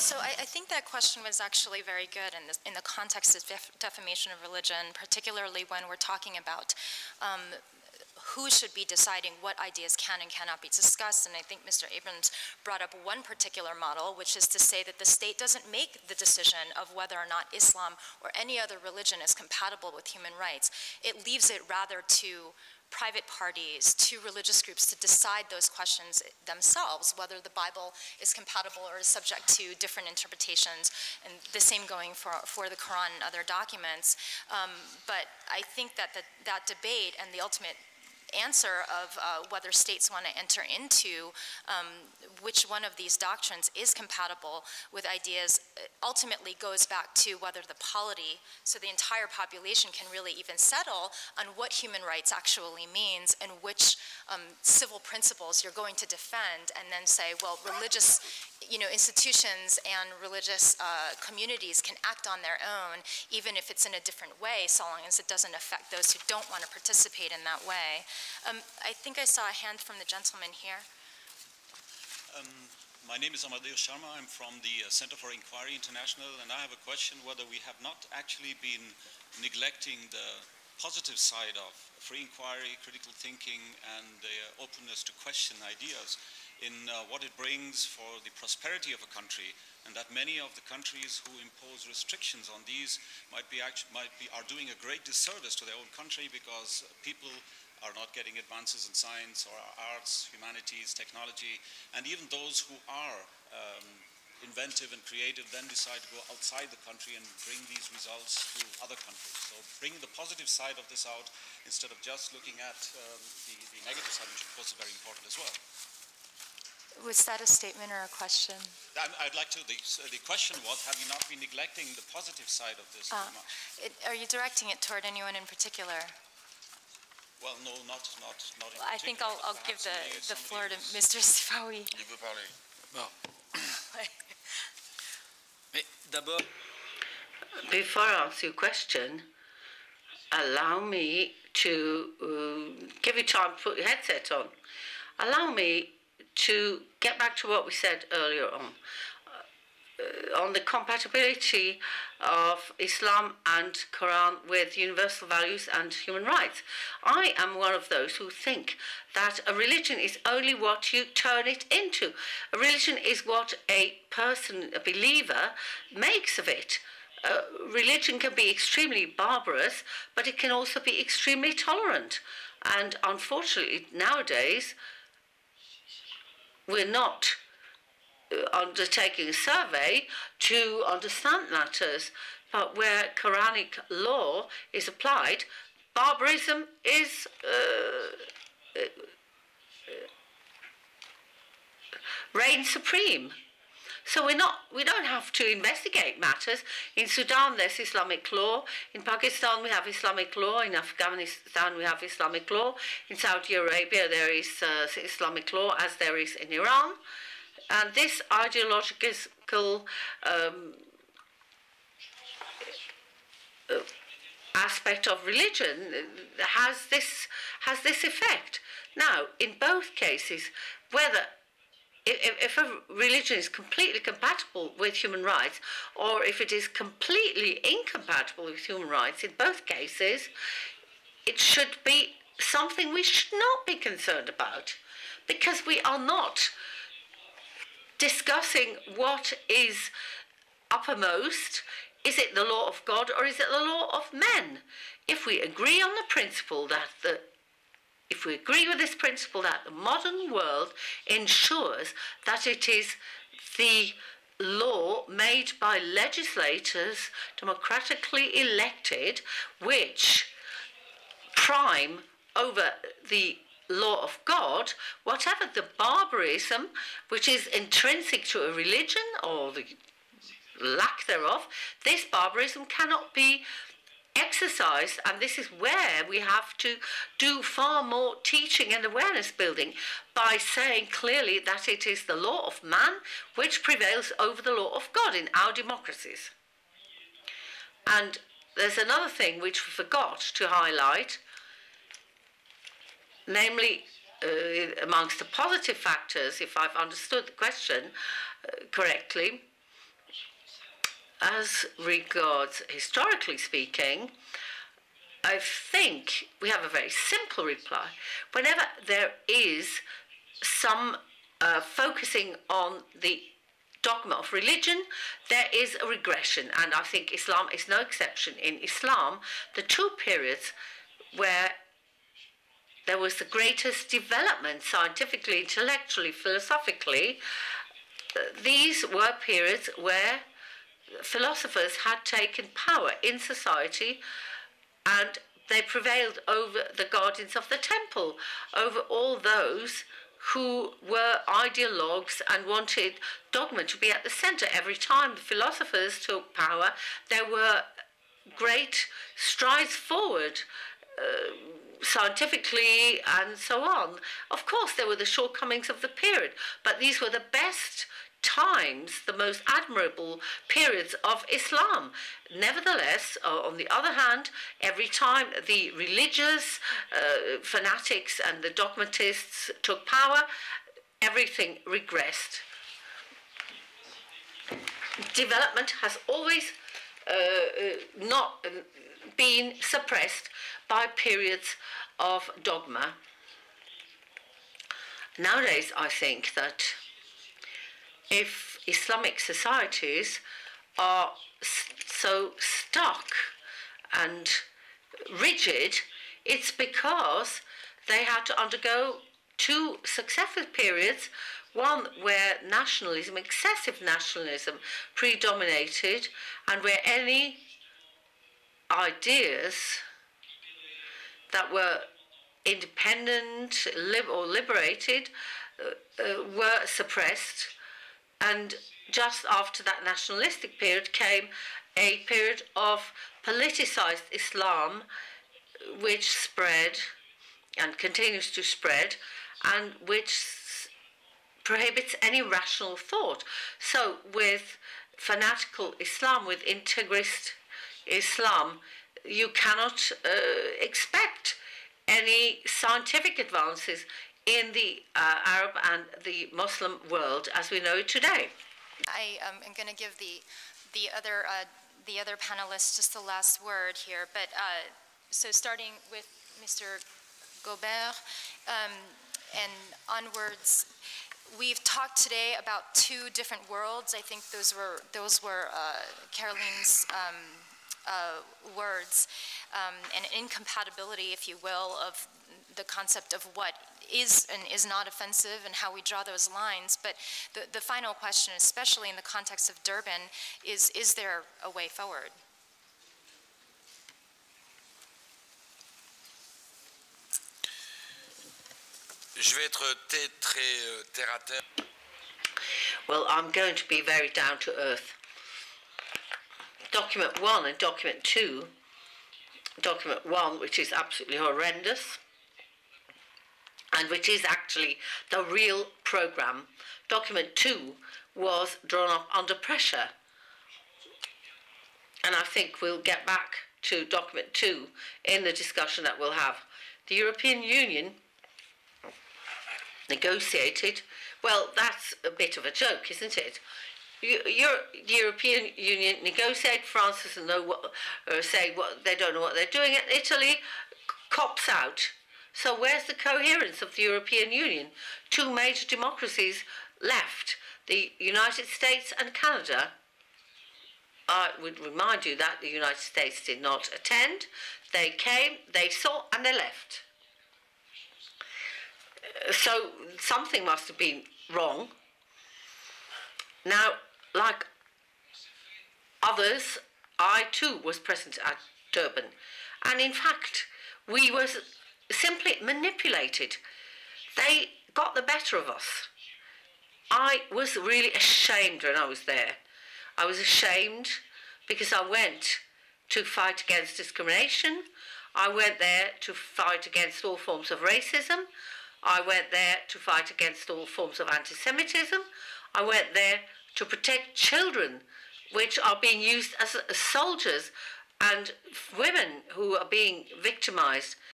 So I think that question was actually very good in the context of defamation of religion, particularly when we're talking about who should be deciding what ideas can and cannot be discussed. And I think Mr. Abrams brought up one particular model, which is to say that the state doesn't make the decision of whether or not Islam or any other religion is compatible with human rights. It leaves it rather to private parties, to religious groups to decide those questions themselves, whether the Bible is compatible or is subject to different interpretations, and the same going for the Quran and other documents. But I think that that debate and the ultimate answer of whether states want to enter into which one of these doctrines is compatible with ideas ultimately goes back to whether the polity, so the entire population, can really even settle on what human rights actually means and which civil principles you're going to defend, and then say, well, religious institutions and religious communities can act on their own, even if it's in a different way, so long as it doesn't affect those who don't want to participate in that way. I think I saw a hand from the gentleman here. My name is Amadeus Sharma. I'm from the Center for Inquiry International, and I have a question whether we have not actually been neglecting the positive side of free inquiry, critical thinking, and the openness to question ideas in what it brings for the prosperity of a country, and that many of the countries who impose restrictions on these are doing a great disservice to their own country, because people are not getting advances in science or arts, humanities, technology, and even those who are inventive and creative then decide to go outside the country and bring these results to other countries. So bringing the positive side of this out instead of just looking at the negative side, which of course is very important as well. Was that a statement or a question? I'd like to, the question was, have you not been neglecting the positive side of this too much? Are you directing it toward anyone in particular? Well, no, not in particular. I think I'll give the floor to Mr. Sifawi. Il veut parler. Bon. Mais d'abord, before I answer your question, allow me to give you time to put your headset on. Allow me to get back to what we said earlier on the compatibility of Islam and Quran with universal values and human rights. I am one of those who think that a religion is only what you turn it into. A religion is what a person, a believer, makes of it. Religion can be extremely barbarous, but it can also be extremely tolerant. And unfortunately, nowadays, we're not undertaking a survey to understand matters, but where Quranic law is applied, barbarism is reigns supreme. So we don't have to investigate matters. In Sudan, there's Islamic law. In Pakistan, we have Islamic law. In Afghanistan, we have Islamic law. In Saudi Arabia, there is Islamic law, as there is in Iran. And this ideological aspect of religion has this effect. Now, in both cases, whether if a religion is completely compatible with human rights, or if it is completely incompatible with human rights, in both cases, it should be something we should not be concerned about, because we are not discussing what is uppermost. Is it the law of God or is it the law of men? If we agree on the principle that if we agree with this principle that the modern world ensures that it is the law made by legislators, democratically elected, which prime over the law of God, whatever the barbarism which is intrinsic to a religion or the lack thereof, this barbarism cannot be exercised, and this is where we have to do far more teaching and awareness building by saying clearly that it is the law of man which prevails over the law of God in our democracies. And there's another thing which we forgot to highlight, namely, amongst the positive factors, if I've understood the question correctly, as regards historically speaking, I think we have a very simple reply. Whenever there is some focusing on the dogma of religion, there is a regression, and I think Islam is no exception. In Islam, the two periods where there was the greatest development scientifically, intellectually, philosophically, these were periods where philosophers had taken power in society, and they prevailed over the guardians of the temple, over all those who were ideologues and wanted dogma to be at the center. Every time the philosophers took power, there were great strides forward, scientifically and so on. Of course, there were the shortcomings of the period, but these were the best times, the most admirable periods of Islam. Nevertheless, on the other hand, every time the religious fanatics and the dogmatists took power, everything regressed. Development has always not been suppressed by periods of dogma. Nowadays, I think that if Islamic societies are so stuck and rigid, it's because they had to undergo two successive periods, one where nationalism, excessive nationalism, predominated, and where any ideas that were independent or liberated were suppressed. And just after that nationalistic period came a period of politicized Islam, which spread and continues to spread, and which prohibits any rational thought. So with fanatical Islam, with integrist Islam, you cannot expect any scientific advances in the Arab and the Muslim world as we know it today. I am going to give the other panelists just the last word here, but so starting with Mr. Gobert and onwards, we've talked today about two different worlds. I think those were Caroline's words, an incompatibility, if you will, of the concept of what is and is not offensive and how we draw those lines. But the final question, especially in the context of Durban, is there a way forward? Je vais être très terre à terre. Well, I'm going to be very down to earth. Document 1 and document 2, document 1, which is absolutely horrendous, and which is actually the real program. Document 2 was drawn up under pressure. And I think we'll get back to document 2 in the discussion that we'll have. The European Union negotiated, well, that's a bit of a joke, isn't it? The European Union negotiate, France doesn't know what, or say what, they don't know what they're doing, and Italy cops out. So where's the coherence of the European Union? Two major democracies left, the United States and Canada. I would remind you that the United States did not attend. They came, they saw, and they left. So something must have been wrong. Now, like others, I too was present at Durban. And in fact, we were simply manipulated. They got the better of us. I was really ashamed when I was there. I was ashamed because I went to fight against discrimination. I went there to fight against all forms of racism. I went there to fight against all forms of anti-Semitism. I went there to protect children, which are being used as soldiers, and women who are being victimized.